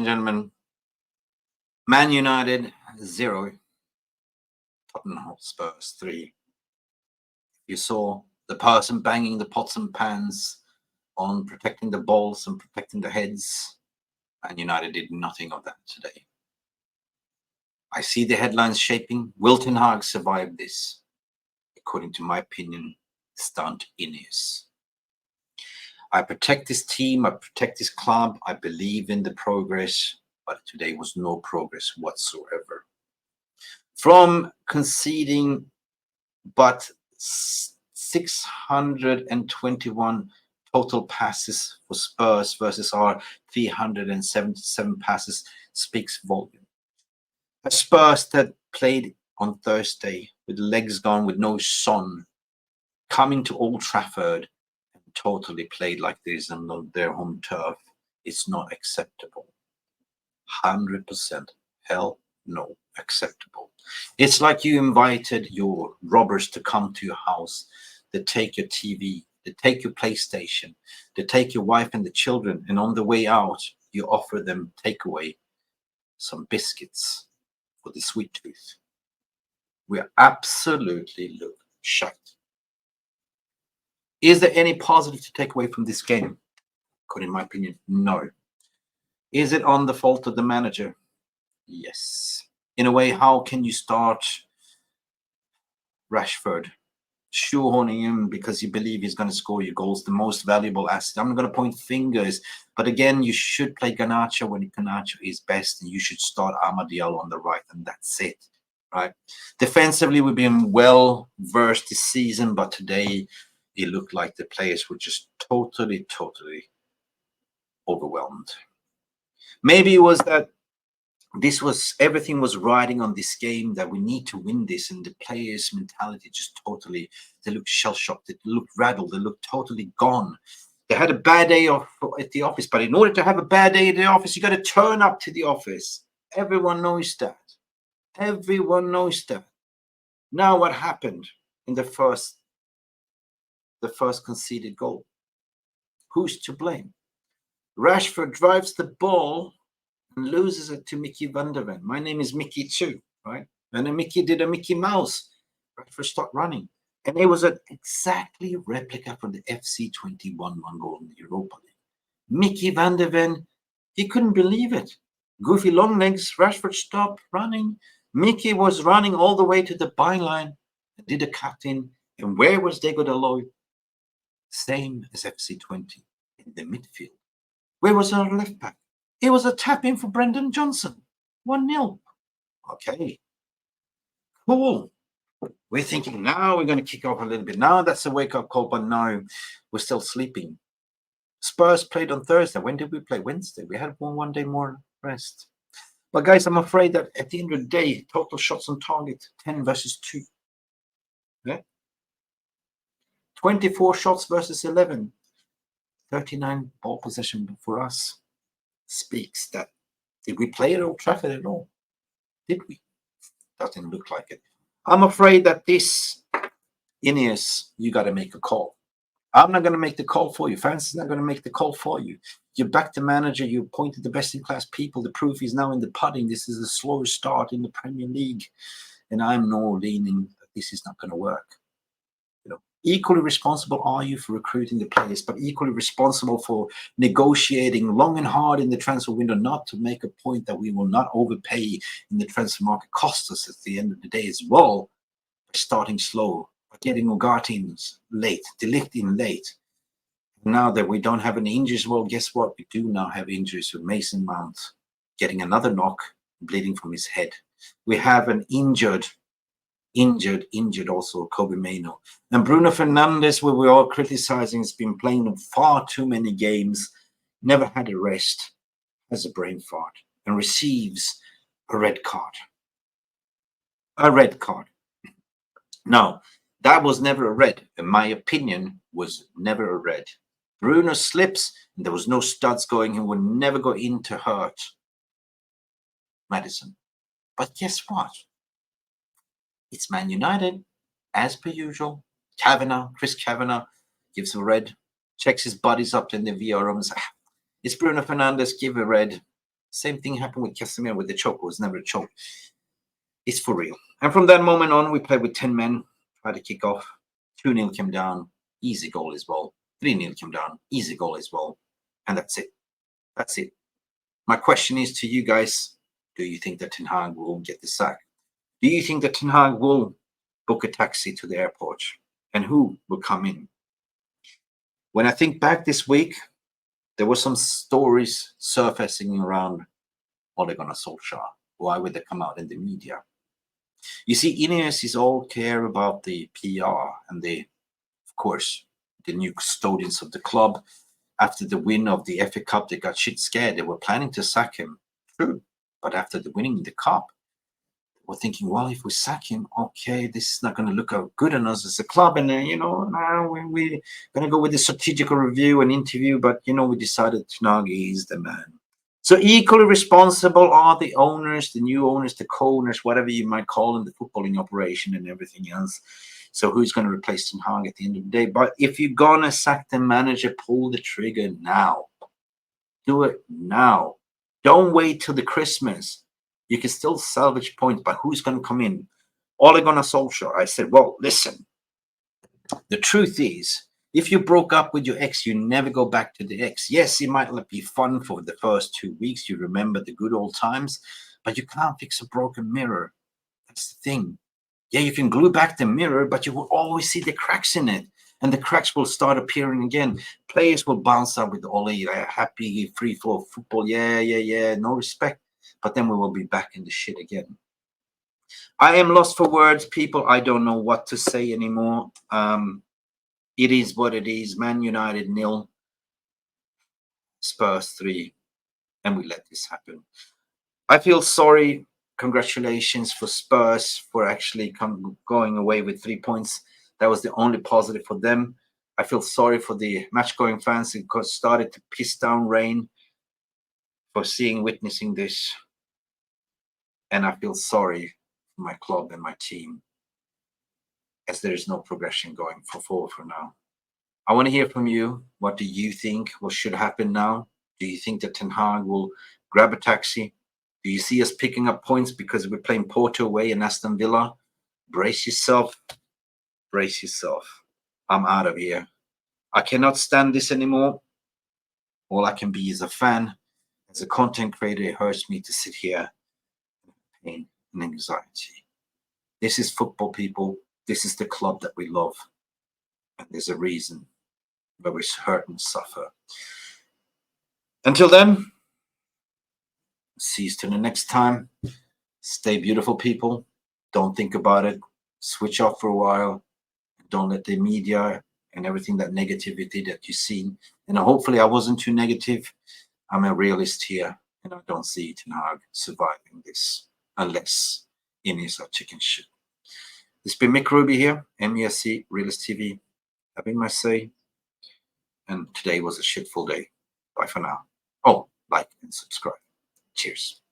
and gentlemen. Man United 0, Tottenham Spurs 3. You saw the person banging the pots and pans on protecting the balls and protecting the heads. Man United did nothing of that today. I see the headlines shaping. Will Ten Hag survive this? According to my opinion, stunt Ineos. I protect this team, I protect this club, I believe in the progress, but today was no progress whatsoever. From conceding but 621 total passes for Spurs versus our 377 passes speaks volume. A Spurs that played on Thursday with legs gone, with no sun, coming to Old Trafford and totally played like this on their home turf, it's not acceptable. 100% hell no acceptable. It's like you invited your robbers to come to your house. They take your TV, they take your PlayStation, they take your wife and the children, and on the way out you offer them takeaway some biscuits for the sweet tooth. We absolutely look shocked. Is there any positive to take away from this game? In my opinion, no. Is it on the fault of the manager? Yes. In a way, how can you start Rashford, shoehorning him because you believe he's going to score your goals, the most valuable asset? I'm not going to point fingers, but again, you should play Garnacho when Garnacho is best, and you should start Amadiel on the right, and that's it, right? Defensively, we've been well versed this season, but today it looked like the players were just totally overwhelmed. Maybe it was that everything was riding on this game, that we need to win this, and the players' mentality just totally, they looked shell-shocked, they looked rattled, they looked totally gone. They had a bad day at the office, but in order to have a bad day at the office, you got to turn up to the office. Everyone knows that. Everyone knows that. Now what happened in the first conceded goal? Who's to blame? Rashford drives the ball and loses it to Mickey van der Ven. My name is Mickey too, right? And then Mickey did a Mickey Mouse. Rashford stopped running. And it was an exactly replica from the FC21 one goal in the Europa League. Mickey van der Ven, he couldn't believe it. Goofy long legs, Rashford stopped running. Mickey was running all the way to the byline and did a cut in. And where was Diego Dalot? Same as FC20 in the midfield. Where was our left back? It was a tap in for Brendan Johnson. 1-0. Okay. Cool. We're thinking now we're going to kick off a little bit. Now that's a wake-up call, but no, we're still sleeping. Spurs played on Thursday. When did we play? Wednesday. We had one day more rest. But guys, I'm afraid that at the end of the day, total shots on target, 10 versus 2. Yeah? 24 shots versus 11. 39 ball possession for us. Speaks that, did we play at Old Trafford at all? Did we? Doesn't look like it. I'm afraid that this, Ineos, you got to make a call. I'm not going to make the call for you. Fans is not going to make the call for you. You backed the manager. You appointed the best-in-class people. The proof is now in the pudding. This is a slow start in the Premier League. And I'm no leaning that this is not going to work. Equally responsible are you for recruiting the players, but equally responsible for negotiating long and hard in the transfer window, not to make a point that we will not overpay in the transfer market, cost us at the end of the day as well, by starting slow, by getting Ogartins late, De Ligt in late. Now that we don't have any injuries, well, guess what? We do now have injuries with Mason Mount getting another knock, bleeding from his head. We have an injured also Kobe Mainoo. And Bruno Fernandes, where we're all criticizing, has been playing far too many games, never had a rest, has a brain fart, and receives a red card. A red card. Now, that was never a red. In my opinion, was never a red. Bruno slips, and there was no studs going. He would never go in to hurt Maddison. But guess what? It's Man United, as per usual. Chris Kavanagh gives a red, checks his buddies up in the VR room and says, it's Bruno Fernandes, give a red. Same thing happened with Casemiro with the choke. It was never a choke. It's for real. And from that moment on, we played with 10 men, tried to kick off. 2-0 came down, easy goal as well. 3-0 came down, easy goal as well. And that's it. That's it. My question is to you guys, do you think that Ten Hag will get the sack? Do you think that Ten Hag will book a taxi to the airport? And who will come in? When I think back this week, there were some stories surfacing around Ole Gunnar Solskjaer. Why would they come out in the media? You see, Ineos is all care about the PR and of course, the new custodians of the club. After the win of the FA Cup, they got shit scared. They were planning to sack him. True. But after the winning the cup, they were thinking, well, if we sack him, okay, this is not going to look good on us as a club. And, now we're going to go with the strategical review and interview. But, we decided Ten Hag is the man. So equally responsible are the owners, the new owners, the co-owners, whatever you might call them, the footballing operation and everything else. So who's going to replace Ten Hag at the end of the day? But if you're going to sack the manager, pull the trigger now. Do it now. Don't wait till the Christmas. You can still salvage points, but who's going to come in? Ole Gunnar Solskjaer. I said, well, listen. The truth is, if you broke up with your ex, you never go back to the ex. Yes, it might not be fun for the first 2 weeks. You remember the good old times, but you can't fix a broken mirror. That's the thing. Yeah, you can glue back the mirror, but you will always see the cracks in it. And the cracks will start appearing again. Players will bounce out with all happy, free flow football. Yeah. No respect. But then we will be back in the shit again. I am lost for words, people. I don't know what to say anymore. It is what it is. Man United 0, Spurs 3, and we let this happen. I feel sorry. Congratulations for Spurs for actually going away with 3 points. That was the only positive for them. I feel sorry for the match-going fans who started to piss down rain for witnessing this. And I feel sorry for my club and my team, as there is no progression going forward for now. I want to hear from you. What do you think? What should happen now? Do you think that Ten Hag will grab a taxi? Do you see us picking up points because we're playing Porto away and Aston Villa? Brace yourself. Brace yourself. I'm out of here. I cannot stand this anymore. All I can be is a fan. As a content creator, it hurts me to sit here in pain and anxiety. This is football, people. This is the club that we love. And there's a reason where we hurt and suffer. Until then, see you till the next time. Stay beautiful, people. Don't think about it. Switch off for a while. Don't let the media and everything, that negativity that you've seen. And hopefully I wasn't too negative. I'm a realist here, and I don't see Ten Hag surviving this unless Ines or chicken shit. It's been Mick Ruby here, MUFC Realist TV. Having my say. And today was a shitful day. Bye for now. Oh, like and subscribe. Cheers.